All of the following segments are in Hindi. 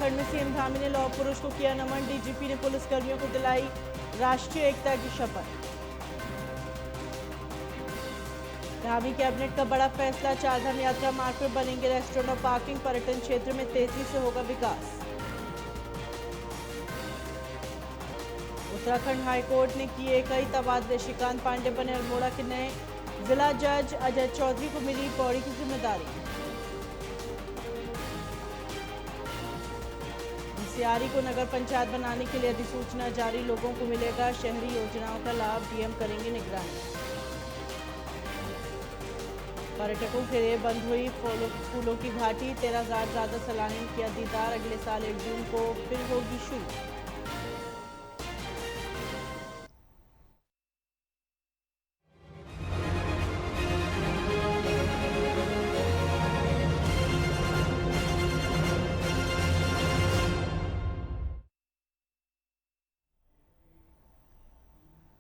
उत्तराखंड में सीएम धामी ने लौह पुरुष को किया नमन। डीजीपी ने पुलिसकर्मियों को दिलाई राष्ट्रीय एकता की शपथ। धामी कैबिनेट का बड़ा फैसला, चारधाम यात्रा मार्ग पर बनेंगे रेस्टोरेंट और पार्किंग। पर्यटन क्षेत्र में तेजी से होगा विकास। उत्तराखंड हाईकोर्ट ने किए कई तबादले, श्रीकांत पांडे बने अल्मोड़ा के नए जिला जज। अजय चौधरी को मिली पौड़ी की जिम्मेदारी। सियारी को नगर पंचायत बनाने के लिए अधिसूचना जारी, लोगों को मिलेगा शहरी योजनाओं का लाभ, डीएम करेंगे निगरानी। पर्यटकों के लिए बंद हुई फूलों की घाटी, 13,000 ज्यादा सैलानी ने किया दीदार। अगले साल 1 जून को फिर होगी शुरू।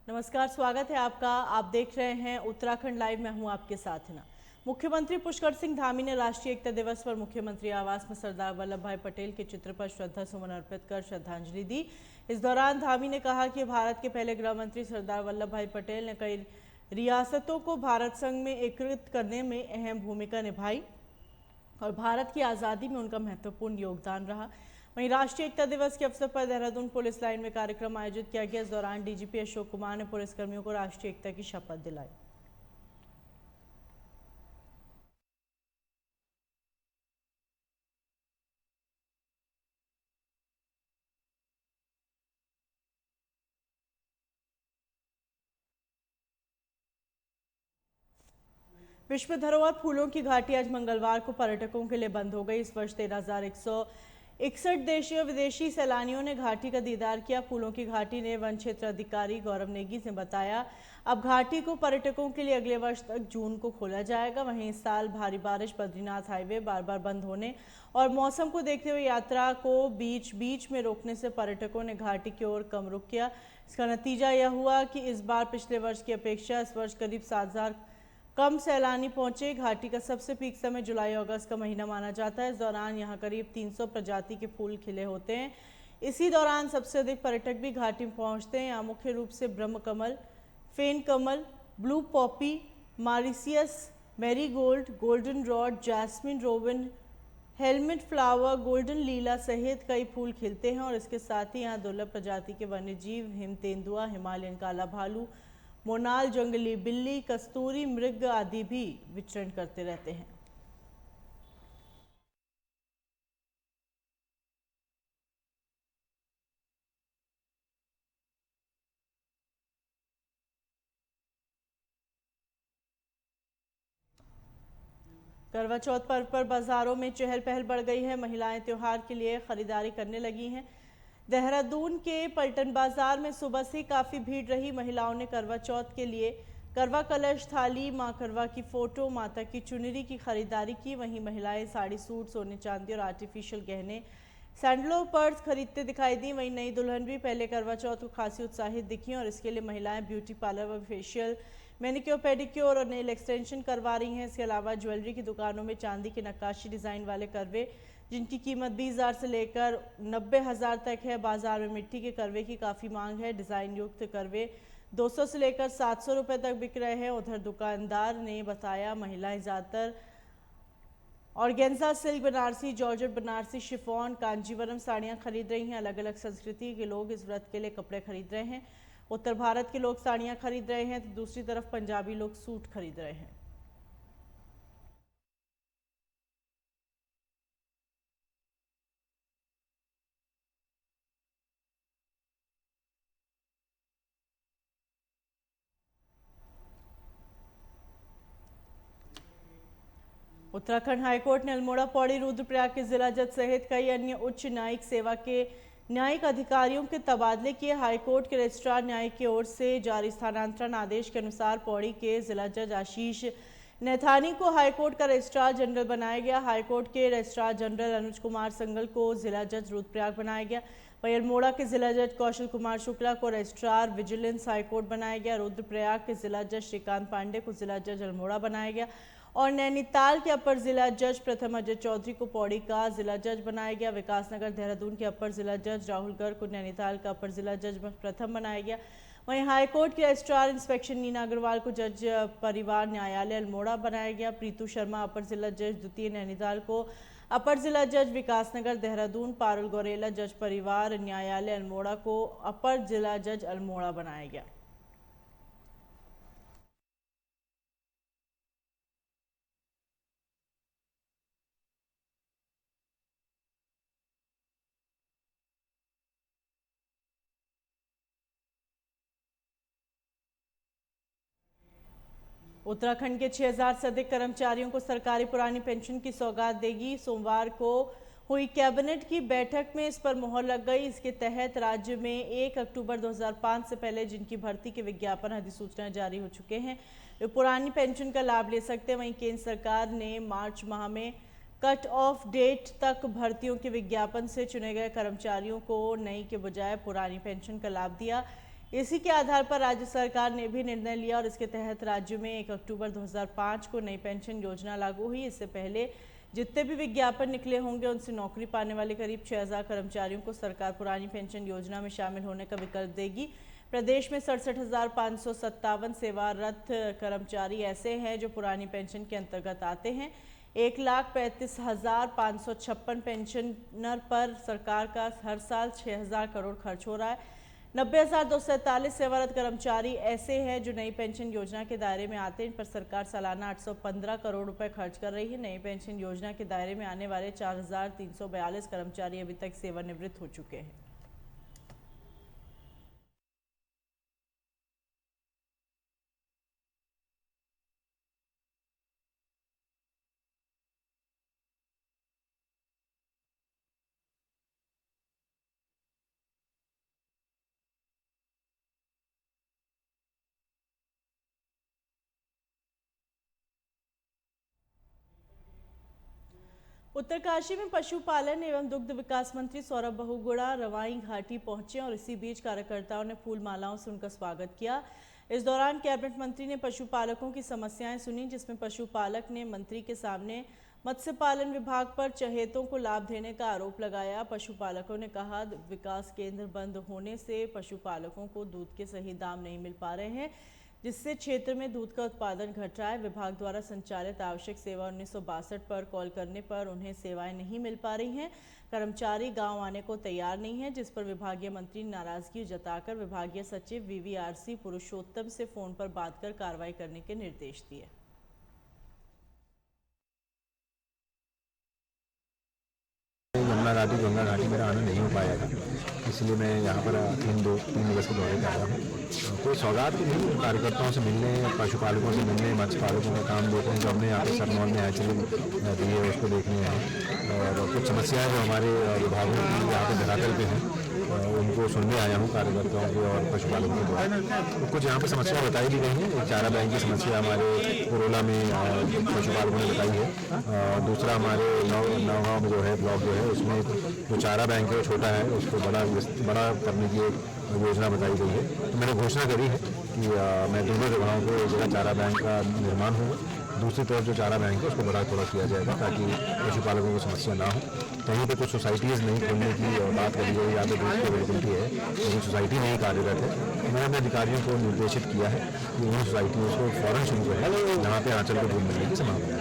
नमस्कार, स्वागत है आपका। आप देख रहे हैं उत्तराखंड लाइव। मैं हूं आपके साथ हिना। मुख्यमंत्री पुष्कर सिंह धामी ने राष्ट्रीय एकता दिवस पर मुख्यमंत्री आवास में सरदार वल्लभ भाई पटेल के चित्र पर श्रद्धा सुमन अर्पित कर श्रद्धांजलि दी। इस दौरान धामी ने कहा कि भारत के पहले गृह मंत्री सरदार वल्लभ भाई पटेल ने कई रियासतों को भारत संघ में एकीकृत करने में अहम भूमिका निभाई और भारत की आज़ादी में उनका महत्वपूर्ण योगदान रहा। वहीं राष्ट्रीय एकता दिवस के अवसर पर देहरादून पुलिस लाइन में कार्यक्रम आयोजित किया गया। इस दौरान डीजीपी अशोक कुमार ने पुलिसकर्मियों को राष्ट्रीय एकता की शपथ दिलाई। विश्व धरोहर फूलों की घाटी आज मंगलवार को पर्यटकों के लिए बंद हो गई। इस वर्ष 13,161 देशी और विदेशी सैलानियों ने घाटी का दीदार किया। फूलों की घाटी ने वन क्षेत्र अधिकारी गौरव नेगी ने बताया, अब घाटी को पर्यटकों के लिए अगले वर्ष तक जून को खोला जाएगा। वहीं इस साल भारी बारिश, बद्रीनाथ हाईवे बार बार बंद होने और मौसम को देखते हुए यात्रा को बीच में रोकने से पर्यटकों ने घाटी की ओर कम रुख किया। इसका नतीजा यह हुआ कि इस बार पिछले वर्ष की अपेक्षा इस वर्ष करीब 7,000 कम सैलानी पहुंचे। घाटी का सबसे पीक समय जुलाई अगस्त का महीना माना जाता है। इस दौरान यहां करीब 300 प्रजाति के फूल खिले होते हैं। इसी दौरान सबसे अधिक पर्यटक भी घाटी में पहुंचते हैं। यहाँ मुख्य रूप से Brahma Kamal, Phen Kamal, blue poppy, Mauritius, marigold, golden rod, jasmine, rowan, helmet flower, golden लीला सहित कई फूल खिलते हैं। और इसके साथ ही यहाँ दुर्लभ प्रजाति के वन्य जीव, हिम तेंदुआ, हिमालयन काला भालू, मोनाल, जंगली बिल्ली, कस्तूरी मृग आदि भी विचरण करते रहते हैं। करवा चौथ पर्व पर बाजारों में चहल पहल बढ़ गई है। महिलाएं त्योहार के लिए खरीदारी करने लगी हैं। देहरादून के पलटन बाजार में सुबह से काफी भीड़ रही। महिलाओं ने करवा चौथ के लिए करवा कलश, थाली, मां करवा की फोटो, माता की चुनरी की खरीदारी की। वहीं महिलाएं साड़ी, सूट, सोने चांदी और आर्टिफिशियल गहने, सैंडलों, पर्स खरीदते दिखाई दी। वहीं नई दुल्हन भी पहले करवा चौथ को खासी उत्साहित दिखी और इसके लिए महिलाएं ब्यूटी पार्लर व फेशियल, मैनिक्योर, पेडिक्योर और नेल एक्सटेंशन करवा रही हैं। इसके अलावा ज्वेलरी की दुकानों में चांदी के नक्काशी डिजाइन वाले करवे, जिनकी कीमत 20,000 से लेकर 90,000 तक है। बाजार में मिट्टी के करवे की काफ़ी मांग है। डिज़ाइन युक्त करवे 200 से लेकर 700 रुपये तक बिक रहे हैं। उधर दुकानदार ने बताया, महिलाएं ज़्यादातर organza, silk, Banarasi, georgette, Banarasi, chiffon, Kanjeevaram साड़ियाँ खरीद रही हैं। अलग अलग संस्कृति के लोग इस व्रत के लिए कपड़े खरीद रहे हैं। उत्तर भारत के लोग साड़ियाँ खरीद रहे हैं तो दूसरी तरफ पंजाबी लोग सूट खरीद रहे हैं। उत्तराखंड हाईकोर्ट ने अल्मोड़ा, पौड़ी, रुद्रप्रयाग के जिला जज सहित कई अन्य उच्च न्यायिक सेवा के न्यायिक अधिकारियों के तबादले किए। हाईकोर्ट के रजिस्ट्रार न्यायिक की ओर से जारी स्थानांतरण आदेश के अनुसार पौड़ी के जिला जज आशीष नैथानी को हाईकोर्ट का रजिस्ट्रार जनरल बनाया गया। हाईकोर्ट के रजिस्ट्रार जनरल अनुज कुमार संगल को जिला जज रुद्रप्रयाग बनाया गया। वहीं अल्मोड़ा के जिला जज कौशल कुमार शुक्ला को रजिस्ट्रार विजिलेंस हाईकोर्ट बनाया गया। रुद्रप्रयाग के जिला जज श्रीकांत पांडे को जिला जज अल्मोड़ा बनाया गया और नैनीताल के अपर जिला जज प्रथम अजय चौधरी को पौड़ी का जिला जज बनाया गया। विकासनगर देहरादून के अपर जिला जज राहुल गर्ग को नैनीताल का अपर जिला जज प्रथम बनाया गया। वहीं हाईकोर्ट के रजिस्ट्रार इंस्पेक्शन नीना अग्रवाल को जज परिवार न्यायालय अल्मोड़ा बनाया गया। प्रीतू शर्मा अपर जिला जज द्वितीय नैनीताल को अपर जिला जज विकासनगर देहरादून, पारुल गौरेला जज परिवार न्यायालय अल्मोड़ा को अपर जिला जज अल्मोड़ा बनाया गया। उत्तराखंड के 6000 से अधिक कर्मचारियों को सरकारी पुरानी पेंशन की सौगात देगी। सोमवार को हुई कैबिनेट की बैठक में इस पर मुहर लग गई। इसके तहत राज्य में 1 अक्टूबर 2005 से पहले जिनकी भर्ती के विज्ञापन अधिसूचना जारी हो चुके हैं, वे पुरानी पेंशन का लाभ ले सकते हैं। वहीं केंद्र सरकार ने मार्च माह में कट ऑफ डेट तक भर्तियों के विज्ञापन से चुने गए कर्मचारियों को नई के बजाय पुरानी पेंशन का लाभ दिया। इसी के आधार पर राज्य सरकार ने भी निर्णय लिया और इसके तहत राज्य में 1 अक्टूबर 2005 को नई पेंशन योजना लागू हुई। इससे पहले जितने भी विज्ञापन निकले होंगे उनसे नौकरी पाने वाले करीब 6000 कर्मचारियों को सरकार पुरानी पेंशन योजना में शामिल होने का विकल्प देगी। प्रदेश में 67,557 सेवारत कर्मचारी ऐसे हैं जो पुरानी पेंशन के अंतर्गत आते हैं। 1,35,556 पेंशनर पर सरकार का हर साल 6,000 करोड़ खर्च हो रहा है। 90,247 सेवारत कर्मचारी ऐसे हैं जो नई पेंशन योजना के दायरे में आते हैं। इन पर सरकार सालाना 815 करोड़ रुपए खर्च कर रही है। नई पेंशन योजना के दायरे में आने वाले 4,342 कर्मचारी अभी तक सेवानिवृत्त हो चुके हैं। उत्तरकाशी में पशुपालन एवं दुग्ध विकास मंत्री सौरभ बहुगुणा रवाई घाटी पहुंचे और इसी बीच कार्यकर्ताओं ने फूल मालाओं से उनका स्वागत किया। इस दौरान कैबिनेट मंत्री ने पशुपालकों की समस्याएं सुनी, जिसमें पशुपालक ने मंत्री के सामने मत्स्य पालन विभाग पर चहेतों को लाभ देने का आरोप लगाया। पशुपालकों ने कहा, विकास केंद्र बंद होने से पशुपालकों को दूध के सही दाम नहीं मिल पा रहे हैं, जिससे क्षेत्र में दूध का उत्पादन घट रहा है। विभाग द्वारा संचालित आवश्यक सेवा 1962 पर कॉल करने पर उन्हें सेवाएं नहीं मिल पा रही हैं। कर्मचारी गांव आने को तैयार नहीं है, जिस पर विभागीय मंत्री ने नाराजगी जताकर विभागीय सचिव वीवीआरसी पुरुषोत्तम से फोन पर बात कर कार्रवाई करने के निर्देश दिए। गंगा घाटी मेरा आना नहीं हो पाया था, इसलिए मैं यहाँ पर 3 दिवस के दौरे पे आया हूँ। कोई सौगात तो नहीं, कार्यकर्ताओं से मिलने, पशुपालकों से मिलने, मत्स्य पालकों का काम देखने, जो हमने यहाँ पे सरमौल में हैचरी दी है उसको देखने आए और कुछ समस्याएं जो हमारे विभागों की यहाँ पे धरातल पे हैं उनको सुनने आया हूँ कार्यकर्ताओं के और पशुपालकों के द्वारा। तो कुछ यहाँ पे समस्या बताई भी गई है। चारा बैंक की समस्या हमारे कोरोला में पशुपालकों ने बताई है। दूसरा हमारे नौगांव में जो है ब्लॉक जो है उसमें जो चारा बैंक है छोटा है, उसको बड़ा करने की एक योजना बताई गई है। तो मैंने घोषणा करी है कि मैं दोनों जगहों पे जिला चारा बैंक का निर्माण होगा। दूसरी तरफ जो चारा बैंक है उसको बड़ा थोड़ा किया जाएगा ताकि पशुपालकों को समस्या ना हो। कहीं पे कुछ सोसाइटीज़ नहीं खोलने की बात करी गई, या तो दूध की अवेलेबिलिटी है लेकिन सोसाइटी नहीं कार्यरत है। मैंने अपने अधिकारियों को निर्देशित किया है कि उन सोसाइटियों को फौरन शुरू करें जहाँ पे आंचल को दूध मिलने की संभावना है।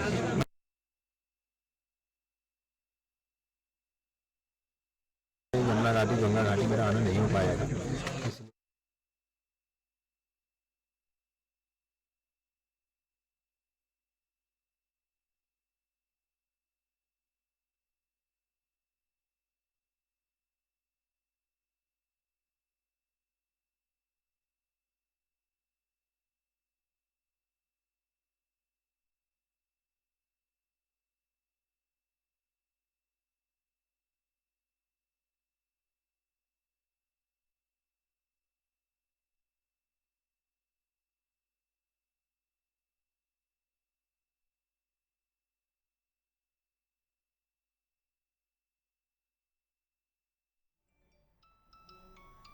गंगा घाटी मेरा आना नहीं हो पाया था।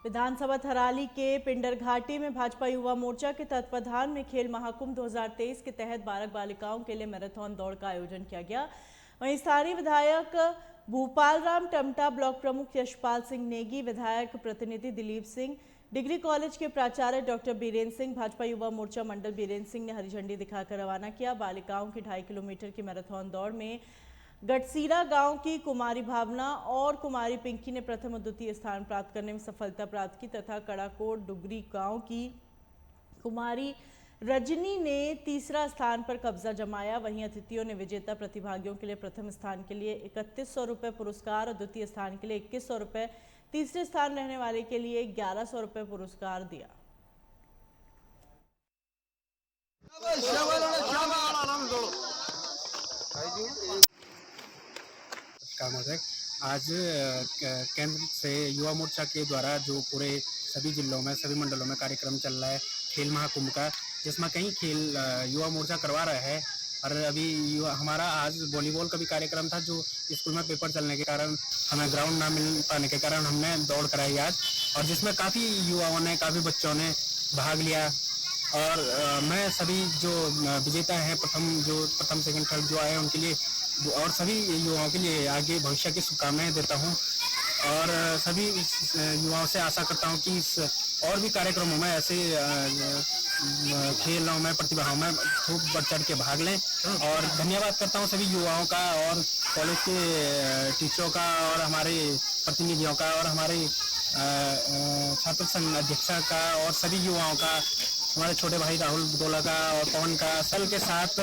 विधानसभा थराली के पिंडर घाटी में भाजपा युवा मोर्चा के तत्वाधान में खेल महाकुंभ 2023 के तहत बालक बालिकाओं के लिए मैराथन दौड़ का आयोजन किया गया। वहीं स्थानीय विधायक भूपाल राम टमटा, ब्लॉक प्रमुख यशपाल सिंह नेगी, विधायक प्रतिनिधि दिलीप सिंह, डिग्री कॉलेज के प्राचार्य डॉक्टर बीरेन्द्र सिंह, भाजपा युवा मोर्चा मंडल बीरेन्द्र सिंह ने हरी झंडी दिखाकर रवाना किया। बालिकाओं की 2.5 किलोमीटर की मैराथन दौड़ में गटसीरा गांव की कुमारी भावना और कुमारी पिंकी ने प्रथम और द्वितीय स्थान प्राप्त करने में सफलता प्राप्त की तथा कड़ाकोट डुगरी गांव की कुमारी रजनी ने तीसरा स्थान पर कब्जा जमाया। वहीं अतिथियों ने विजेता प्रतिभागियों के लिए प्रथम स्थान के लिए 3100 रुपये पुरस्कार और द्वितीय स्थान के लिए 2100 रुपये, तीसरे स्थान रहने वाले के लिए 1100 रुपये पुरस्कार दिया। आज केंद्र से युवा मोर्चा के द्वारा जो पूरे सभी जिलों में सभी मंडलों में कार्यक्रम चल रहा है खेल महाकुंभ का, जिसमें कई खेल युवा मोर्चा करवा रहा है। और अभी हमारा आज वॉलीबॉल का भी कार्यक्रम था, जो स्कूल में पेपर चलने के कारण हमें ग्राउंड ना मिल पाने के कारण हमने दौड़ कराई आज, और जिसमें काफ़ी युवाओं ने काफ़ी बच्चों ने भाग लिया। और मैं सभी जो विजेता हैं प्रथम सेकंड थर्ड जो आए उनके लिए और सभी युवाओं के लिए आगे भविष्य की शुभकामनाएं देता हूं। और सभी युवाओं से आशा करता हूं कि इस और भी कार्यक्रमों में ऐसे खेलों में प्रतिभाओं में खूब बढ़ चढ़ के भाग लें। और धन्यवाद करता हूं सभी युवाओं का और कॉलेज के टीचरों का और हमारे प्रतिनिधियों का और हमारे छात्र संघ अध्यक्षा का और सभी युवाओं का, हमारे छोटे भाई राहुल बुदोला का और पवन का सल के साथ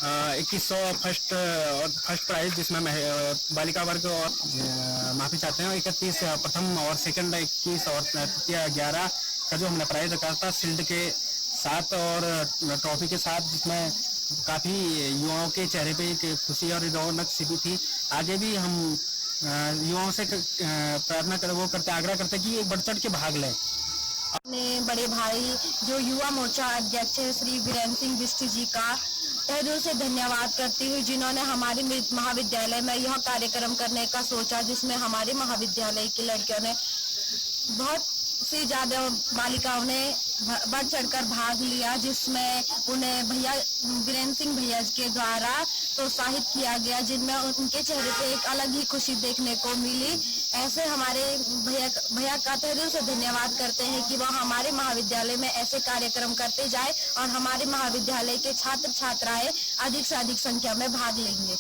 2100 फर्स्ट प्राइज, जिसमें बालिका वर्ग और माफी चाहते हैं 31 प्रथम और सेकंड 21 और तृतीय 11 का जो हमने प्राइज रखा था शील्ड के साथ और ट्रॉफी के साथ, जिसमें काफ़ी युवाओं के चेहरे पे एक खुशी और रौनक सी थी। आगे भी हम युवाओं से आग्रह करते कि एक बढ़ चढ़ के भाग लें। अपने बड़े भाई जो युवा मोर्चा अध्यक्ष है श्री बीरेन्द्र सिंह बिष्ट जी का तहे दिल से धन्यवाद करती हूँ, जिन्होंने हमारे महाविद्यालय में यह कार्यक्रम करने का सोचा, जिसमें हमारे महाविद्यालय की लड़कियों ने बहुत से ज्यादा बालिकाओं ने बढ़ चढ़कर भाग लिया, जिसमें उन्हें भैया बीरेन्द्र सिंह भैया के द्वारा प्रोत्साहित किया गया, जिनमें उनके चेहरे पे एक अलग ही खुशी देखने को मिली। ऐसे हमारे भैया का तहे दिल से धन्यवाद करते हैं कि वह हमारे महाविद्यालय में ऐसे कार्यक्रम करते जाए और हमारे महाविद्यालय के छात्र छात्राएं अधिक से अधिक संख्या में भाग लेंगे।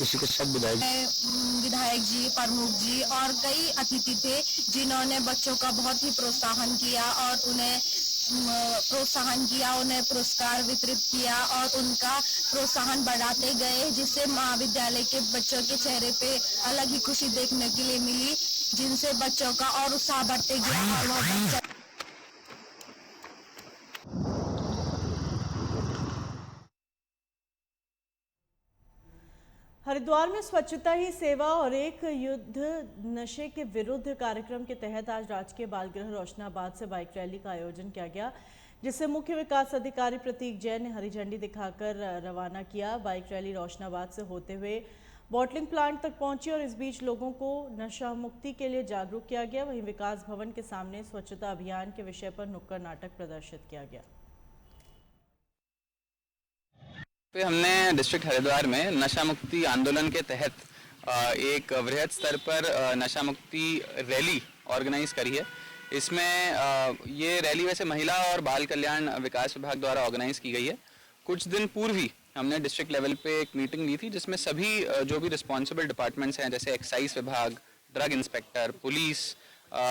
इसी के साथ विधायक जी, प्रमुख जी और कई अतिथि थे, जिन्होंने बच्चों का बहुत ही प्रोत्साहन किया और उन्हें पुरस्कार वितरित किया और उनका प्रोत्साहन बढ़ाते गए, जिससे महाविद्यालय के बच्चों के चेहरे पे अलग ही खुशी देखने के लिए मिली, जिनसे बच्चों का और उत्साह बढ़ते गया और वह हरिद्वार में स्वच्छता ही सेवा और एक युद्ध नशे के विरुद्ध कार्यक्रम के तहत आज राजकीय बाल गृह रोशनाबाद से बाइक रैली का आयोजन किया गया, जिससे मुख्य विकास अधिकारी प्रतीक जैन ने हरी झंडी दिखाकर रवाना किया। बाइक रैली रोशनाबाद से होते हुए बॉटलिंग प्लांट तक पहुंची और इस बीच लोगों को नशा मुक्ति के लिए जागरूक किया गया। वहीं विकास भवन के सामने स्वच्छता अभियान के विषय पर नुक्कड़ नाटक प्रदर्शित किया गया। हमने डिस्ट्रिक्ट हरिद्वार में नशा मुक्ति आंदोलन के तहत एक वृहद स्तर पर नशा मुक्ति रैली ऑर्गेनाइज करी है। इसमें ये रैली वैसे महिला और बाल कल्याण विकास विभाग द्वारा ऑर्गेनाइज की गई है। कुछ दिन पूर्व ही हमने डिस्ट्रिक्ट लेवल पे एक मीटिंग ली थी, जिसमें सभी जो भी रिस्पॉन्सिबल डिपार्टमेंट्स हैं, जैसे एक्साइज विभाग, ड्रग इंस्पेक्टर, पुलिस,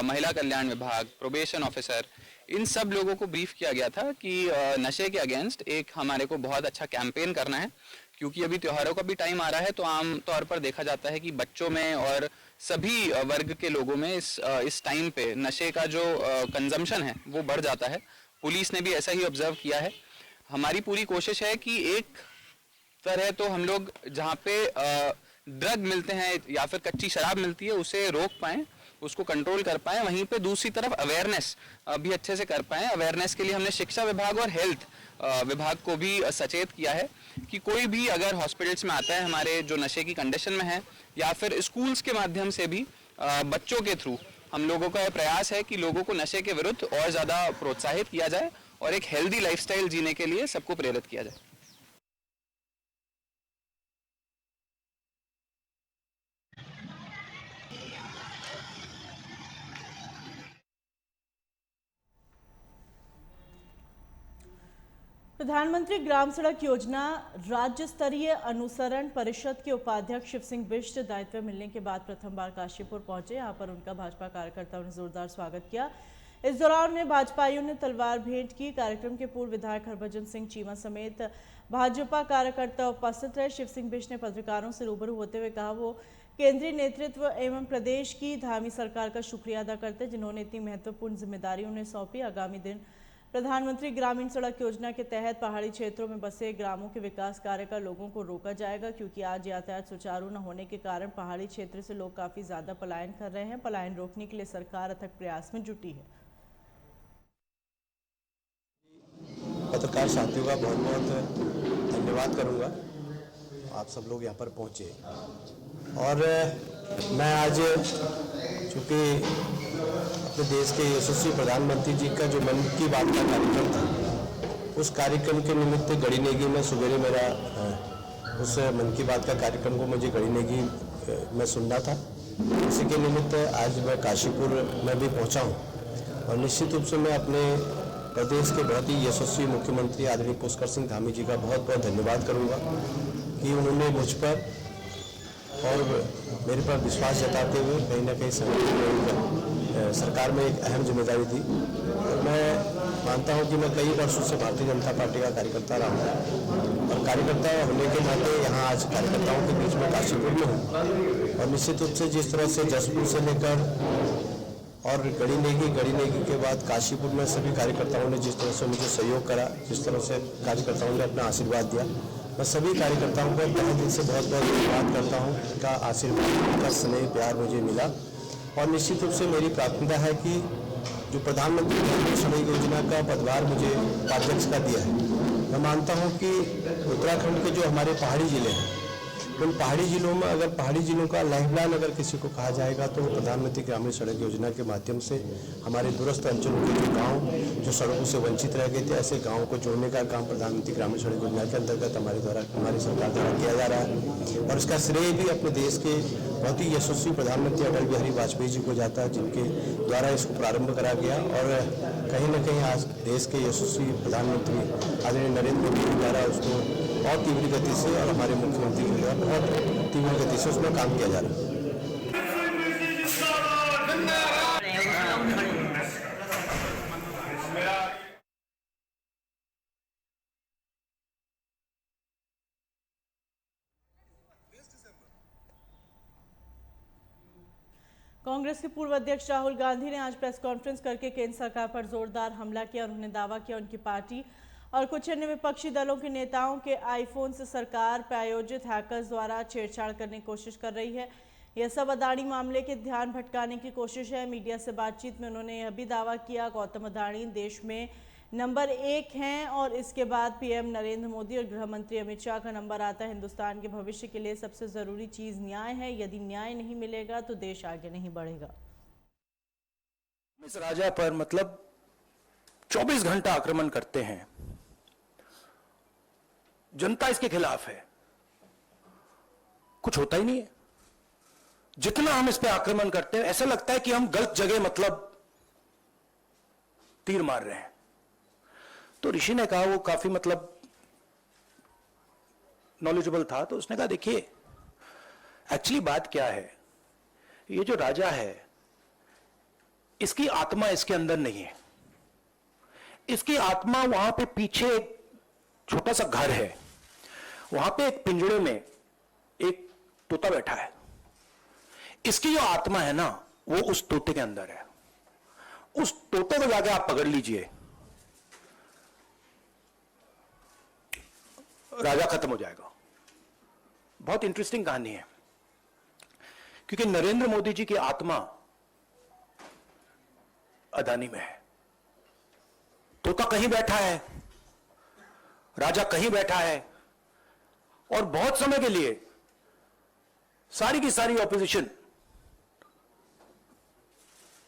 महिला कल्याण विभाग, प्रोबेशन ऑफिसर, इन सब लोगों को ब्रीफ किया गया था कि नशे के अगेंस्ट एक हमारे को बहुत अच्छा कैंपेन करना है, क्योंकि अभी त्योहारों का भी टाइम आ रहा है। तो आम तौर पर देखा जाता है कि बच्चों में और सभी वर्ग के लोगों में इस टाइम पे नशे का जो कंजम्पशन है वो बढ़ जाता है। पुलिस ने भी ऐसा ही ऑब्जर्व किया है। हमारी पूरी कोशिश है कि एक तरह तो हम लोग जहाँ पे ड्रग मिलते हैं या फिर कच्ची शराब मिलती है उसे रोक पाएं, उसको कंट्रोल कर पाएं, वहीं पे दूसरी तरफ अवेयरनेस भी अच्छे से कर पाएं। अवेयरनेस के लिए हमने शिक्षा विभाग और हेल्थ विभाग को भी सचेत किया है कि कोई भी अगर हॉस्पिटल्स में आता है हमारे जो नशे की कंडीशन में है, या फिर स्कूल्स के माध्यम से भी बच्चों के थ्रू हम लोगों का यह प्रयास है कि लोगों को नशे के विरुद्ध और ज़्यादा प्रोत्साहित किया जाए और एक हेल्दी लाइफस्टाइल जीने के लिए सबको प्रेरित किया जाए। प्रधानमंत्री ग्राम सड़क योजना राज्य स्तरीय अनुसरण परिषद के उपाध्यक्ष शिव सिंह बिष्ट दायित्व मिलने के बाद प्रथम बार काशीपुर पहुंचे। यहां पर उनका भाजपा कार्यकर्ताओं ने जोरदार स्वागत किया। इस दौरान उन्हें भाजपाइयों ने तलवार भेंट की। कार्यक्रम के पूर्व विधायक हरभजन सिंह चीमा समेत भाजपा कार्यकर्ता उपस्थित रहे। शिव सिंह बिष्ट ने पत्रकारों से रूबरू होते हुए कहा वो केंद्रीय नेतृत्व एवं प्रदेश की धामी सरकार का शुक्रिया अदा करते जिन्होंने इतनी महत्वपूर्ण जिम्मेदारी उन्हें सौंपी। आगामी दिन प्रधानमंत्री ग्रामीण सड़क योजना के तहत पहाड़ी क्षेत्रों में बसे ग्रामों के विकास कार्य का लोगों को रोका जाएगा, क्योंकि आज यातायात सुचारू न होने के कारण पहाड़ी क्षेत्र से लोग काफी ज्यादा पलायन कर रहे हैं। पलायन रोकने के लिए सरकार अथक प्रयास में जुटी है। पत्रकार साथियों का बहुत बहुत धन्यवाद करूंगा, आप सब लोग यहाँ पर पहुंचे। और मैं आज चूँकि अपने देश के यशस्वी प्रधानमंत्री जी का जो मन की बात का कार्यक्रम था, उस कार्यक्रम के निमित्त गढ़ीनेगी में सवेरे मेरा उस मन की बात का कार्यक्रम को मुझे गढ़ीनेगी में सुनना था। इसी के निमित्त आज मैं काशीपुर में भी पहुँचा हूँ और निश्चित रूप से मैं अपने प्रदेश के बहुत ही यशस्वी मुख्यमंत्री आदरणीय पुष्कर सिंह धामी जी का बहुत बहुत धन्यवाद करूंगा कि उन्होंने मुझ पर और मेरे पर विश्वास जताते हुए कहीं ना कहीं सरकार में एक अहम जिम्मेदारी दी। और मैं मानता हूं कि मैं कई वर्षों से भारतीय जनता पार्टी का कार्यकर्ता रहा हूं और कार्यकर्ता होने के नाते यहाँ आज कार्यकर्ताओं के बीच में काशीपुर में हूँ। और निश्चित रूप से जिस तरह से जसपुर से लेकर और गढ़ीनेगी के बाद काशीपुर में सभी कार्यकर्ताओं ने जिस तरह से मुझे सहयोग करा, जिस तरह से कार्यकर्ताओं ने अपना आशीर्वाद दिया, मैं सभी कार्यकर्ताओं को तहे दिल से बहुत बहुत धन्यवाद करता हूं। उनका आशीर्वाद, उनका स्नेह प्यार मुझे मिला। और निश्चित रूप से मेरी प्राथमिकता है कि जो प्रधानमंत्री ग्रामीण सड़क योजना का पदभार मुझे उपाध्यक्ष का दिया है, मैं मानता हूँ कि उत्तराखंड के जो हमारे पहाड़ी जिले हैं, उन पहाड़ी जिलों में अगर पहाड़ी जिलों का लाइफलाइन अगर किसी को कहा जाएगा तो प्रधानमंत्री ग्रामीण सड़क योजना के माध्यम से हमारे दूरस्थ अंचलों के जो गांव जो सड़कों से वंचित रह गए थे, ऐसे गांवों को जोड़ने का काम प्रधानमंत्री ग्रामीण सड़क योजना के अंतर्गत हमारी सरकार द्वारा किया जा रहा है। और इसका श्रेय भी अपने देश के बहुत ही यशस्वी प्रधानमंत्री अटल बिहारी वाजपेयी जी को जाता है, जिनके द्वारा इसको प्रारंभ करा गया। और कहीं न कहीं आज देश के यशस्वी प्रधानमंत्री आदरणीय नरेंद्र मोदी जी द्वारा उसको बहुत तीव्र गति से और हमारे मुख्यमंत्री के द्वारा बहुत तीव्र गति से उसमें काम किया जा रहा है। कांग्रेस के पूर्व अध्यक्ष राहुल गांधी ने आज प्रेस कॉन्फ्रेंस करके केंद्र सरकार पर जोरदार हमला किया। उन्होंने दावा किया उनकी पार्टी और कुछ अन्य विपक्षी दलों के नेताओं के आईफोन से सरकार प्रायोजित हैकर्स द्वारा छेड़छाड़ करने की कोशिश कर रही है। यह सब अदानी मामले के ध्यान भटकाने की कोशिश है। मीडिया से बातचीत में उन्होंने यह भी दावा किया गौतम अदानी देश में नंबर 1 हैं और इसके बाद पीएम नरेंद्र मोदी और गृह मंत्री अमित शाह का नंबर आता है। हिंदुस्तान के भविष्य के लिए सबसे जरूरी चीज न्याय है। यदि न्याय नहीं मिलेगा तो देश आगे नहीं बढ़ेगा। इस राजा पर मतलब 24 घंटा आक्रमण करते हैं, जनता इसके खिलाफ है, कुछ होता ही नहीं है। जितना हम इस पे आक्रमण करते हैं ऐसा लगता है कि हम गलत जगह मतलब तीर मार रहे हैं। तो ऋषि ने कहा, वो काफी मतलब नॉलेजेबल था, तो उसने कहा देखिए एक्चुअली बात क्या है, ये जो राजा है इसकी आत्मा इसके अंदर नहीं है। इसकी आत्मा वहां पे पीछे एक छोटा सा घर है, वहां पे एक पिंजड़े में एक तोता बैठा है। इसकी जो आत्मा है ना वो उस तोते के अंदर है। उस तोते को जाके आप पकड़ लीजिए, राजा खत्म हो जाएगा। बहुत इंटरेस्टिंग कहानी है, क्योंकि नरेंद्र मोदी जी की आत्मा अदानी में है। तोता कहीं बैठा है, राजा कहीं बैठा है, और बहुत समय के लिए सारी की सारी ऑपोजिशन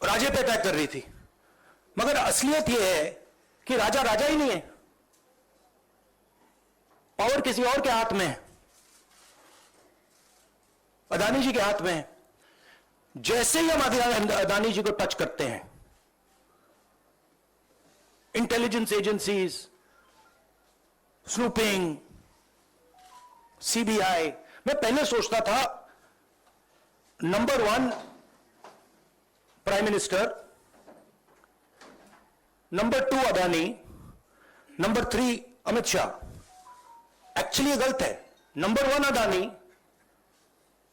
राजे पे अटैक कर रही थी, मगर असलियत यह है कि राजा राजा ही नहीं है, पावर किसी और के हाथ में है, अदानी जी के हाथ में है। जैसे ही हम अदानी जी को टच करते हैं, इंटेलिजेंस एजेंसीज, स्नूपिंग, सीबीआई, मैं पहले सोचता था number 1 prime minister, number 2 Adani, number 3 Amit Shah. Actually ये गलत है। Number 1 Adani,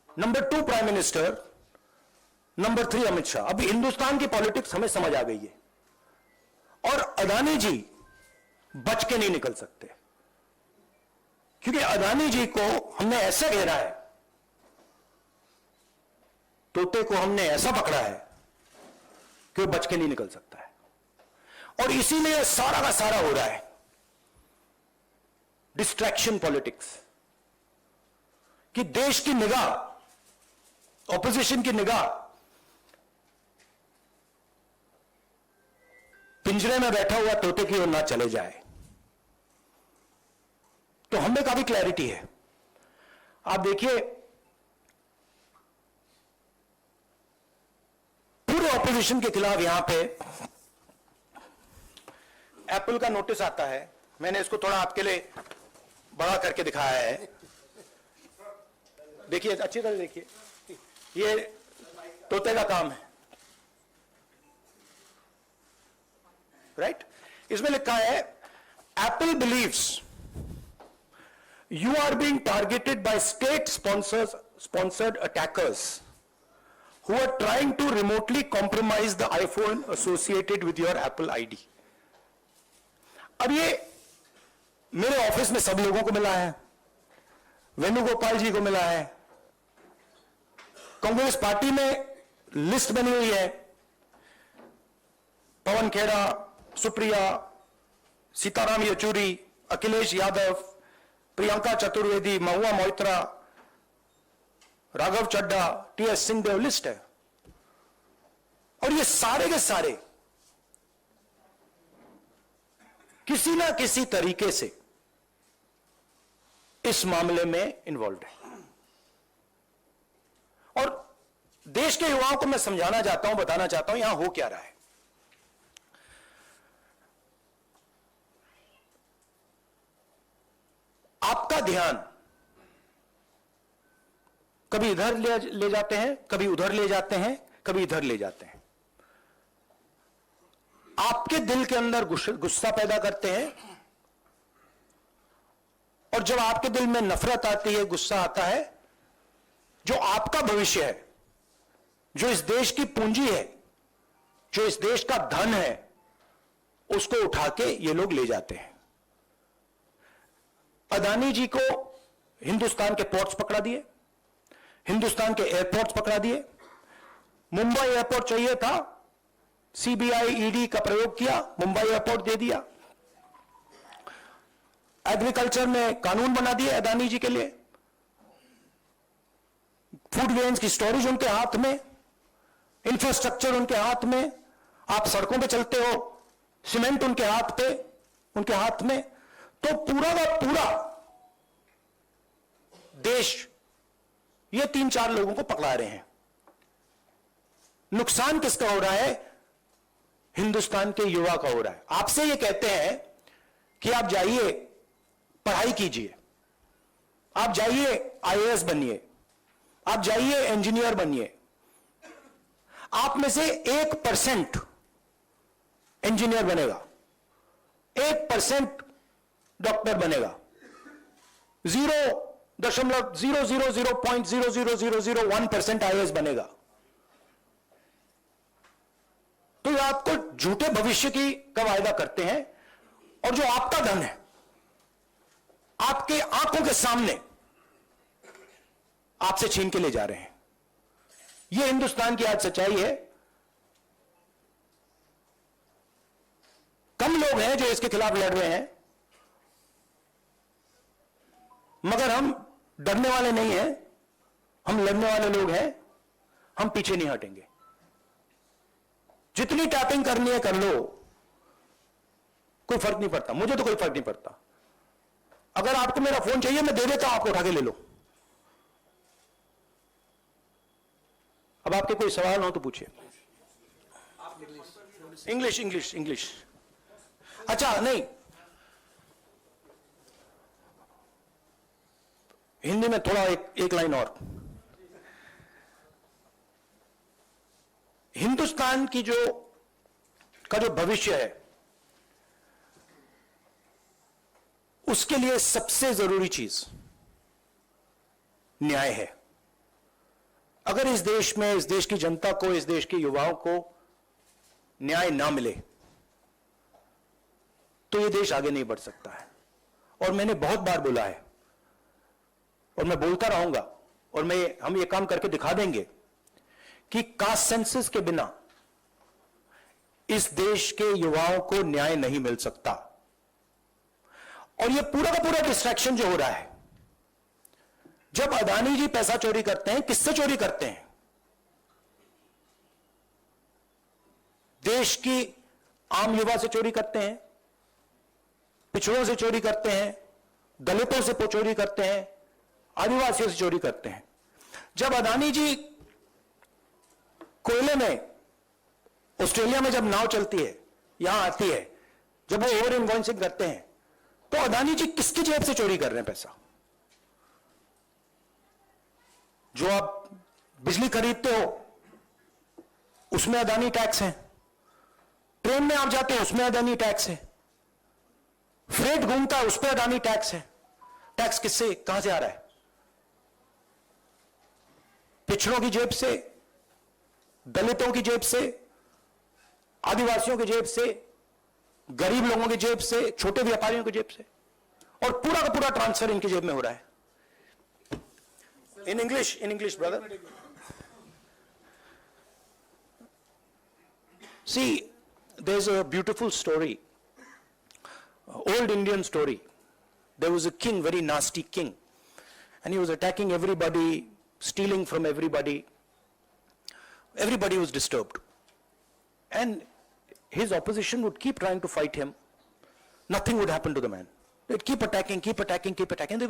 number 2 prime minister, number 3 Amit Shah. अभी हिंदुस्तान की पॉलिटिक्स हमें समझ आ गई है, और अदानी जी बच के नहीं निकल सकते, क्योंकि अदानी जी को हमने ऐसा घेरा है, तोते को हमने ऐसा पकड़ा है कि वो बच के नहीं निकल सकता है। और इसीलिए सारा का सारा हो रहा है डिस्ट्रैक्शन पॉलिटिक्स, कि देश की निगाह, ऑपोजिशन की निगाह पिंजरे में बैठा हुआ तोते की ओर ना चले जाए। तो हमें काफी क्लैरिटी है। आप देखिए, पूरे ऑपोजिशन के खिलाफ यहां पे एप्पल का नोटिस आता है। मैंने इसको थोड़ा आपके लिए बड़ा करके दिखाया है, देखिए अच्छी तरह देखिए, ये तोते का काम है, राइट। इसमें लिखा है, Apple believes you are being targeted by state sponsored attackers who are trying to remotely compromise the iPhone associated with your Apple ID. अब ये मेरे ऑफिस में सब लोगों को मिला है, वेणुगोपाल जी को मिला है, कांग्रेस पार्टी में लिस्ट बनी हुई है, पवन खेड़ा, सुप्रिया, सीताराम येचुरी, अखिलेश यादव, प्रियंका चतुर्वेदी, महुआ मोइत्रा, राघव चड्डा, टीएस सिंहदेव, लिस्ट है। और ये सारे के सारे किसी ना किसी तरीके से इस मामले में इन्वॉल्व है। और देश के युवाओं को मैं समझाना चाहता हूं, बताना चाहता हूं यहां हो क्या रहा है। आपका ध्यान कभी इधर ले जाते हैं, कभी उधर ले जाते हैं, कभी इधर ले जाते हैं, आपके दिल के अंदर गुस्सा पैदा करते हैं। और जब आपके दिल में नफरत आती है, गुस्सा आता है, जो आपका भविष्य है, जो इस देश की पूंजी है, जो इस देश का धन है, उसको उठा के ये लोग ले जाते हैं। अदानी जी को हिंदुस्तान के पोर्ट्स पकड़ा दिए, हिंदुस्तान के एयरपोर्ट्स पकड़ा दिए। मुंबई एयरपोर्ट चाहिए था, सीबीआई ईडी का प्रयोग किया, मुंबई एयरपोर्ट दे दिया। एग्रीकल्चर में कानून बना दिए अदानी जी के लिए, फूड ग्रेन्स की स्टोरेज उनके हाथ में, इंफ्रास्ट्रक्चर उनके हाथ में, आप सड़कों पे चलते हो, सीमेंट उनके हाथ में। तो पूरा का पूरा देश ये 3-4 लोगों को पकड़ा रहे हैं। नुकसान किसका हो रहा है? हिंदुस्तान के युवा का हो रहा है। आपसे ये कहते हैं कि आप जाइए पढ़ाई कीजिए, आप जाइए आईएएस बनिए, आप जाइए इंजीनियर बनिए। आप में से 1% इंजीनियर बनेगा, 1% डॉक्टर बनेगा, 0.0000001% आईएएस बनेगा। तो ये आपको झूठे भविष्य का वायदा करते हैं, और जो आपका धन है आपके आंखों के सामने आपसे छीन के ले जा रहे हैं। यह हिंदुस्तान की आज सच्चाई है। कम लोग हैं जो इसके खिलाफ लड़ रहे हैं, मगर हम डरने वाले नहीं हैं, हम लड़ने वाले लोग हैं, हम पीछे नहीं हटेंगे। जितनी टैपिंग करनी है कर लो, कोई फर्क नहीं पड़ता, मुझे तो कोई फर्क नहीं पड़ता। अगर आपको मेरा फोन चाहिए मैं दे देता हूं, आपको उठा के ले लो। अब आपके कोई सवाल हो तो पूछिए। English English English. अच्छा नहीं, हिंदी में थोड़ा एक लाइन और। हिंदुस्तान की जो भविष्य है उसके लिए सबसे जरूरी चीज न्याय है। अगर इस देश में, इस देश की जनता को, इस देश के युवाओं को न्याय ना मिले तो यह देश आगे नहीं बढ़ सकता है। और मैंने बहुत बार बोला है और मैं बोलता रहूंगा, और हम ये काम करके दिखा देंगे कि कास्ट सेंसस के बिना इस देश के युवाओं को न्याय नहीं मिल सकता। और ये पूरा का पूरा डिस्ट्रैक्शन जो हो रहा है, जब अदानी जी पैसा चोरी करते हैं, किससे चोरी करते हैं? देश की आम युवा से चोरी करते हैं, पिछड़ों से चोरी करते हैं, दलितों से चोरी करते हैं, आदिवासियों से चोरी करते हैं। जब अदानी जी कोयले में, ऑस्ट्रेलिया में जब नाव चलती है, यहां आती है, जब वो ओवर इनवॉइसिंग करते हैं, तो अदानी जी किसकी जेब से चोरी कर रहे हैं पैसा? जो आप बिजली खरीदते हो उसमें अदानी टैक्स है, ट्रेन में आप जाते हो उसमें अदानी टैक्स है, फ्रेट घूमता है उस पर अदानी टैक्स है। टैक्स किससे, कहां से आ रहा है? पिछड़ों की जेब से, दलितों की जेब से, आदिवासियों की जेब से, गरीब लोगों की जेब से, छोटे व्यापारियों की जेब से, और पूरा का पूरा ट्रांसफर इनकी जेब में हो रहा है। In English brother. See, there is a beautiful story, old Indian story. There was a king, very nasty king, and he was attacking everybody, stealing from everybody. Everybody was disturbed, and his opposition would keep trying to fight him. Nothing would happen to the man. They'd keep attacking, keep attacking, keep attacking.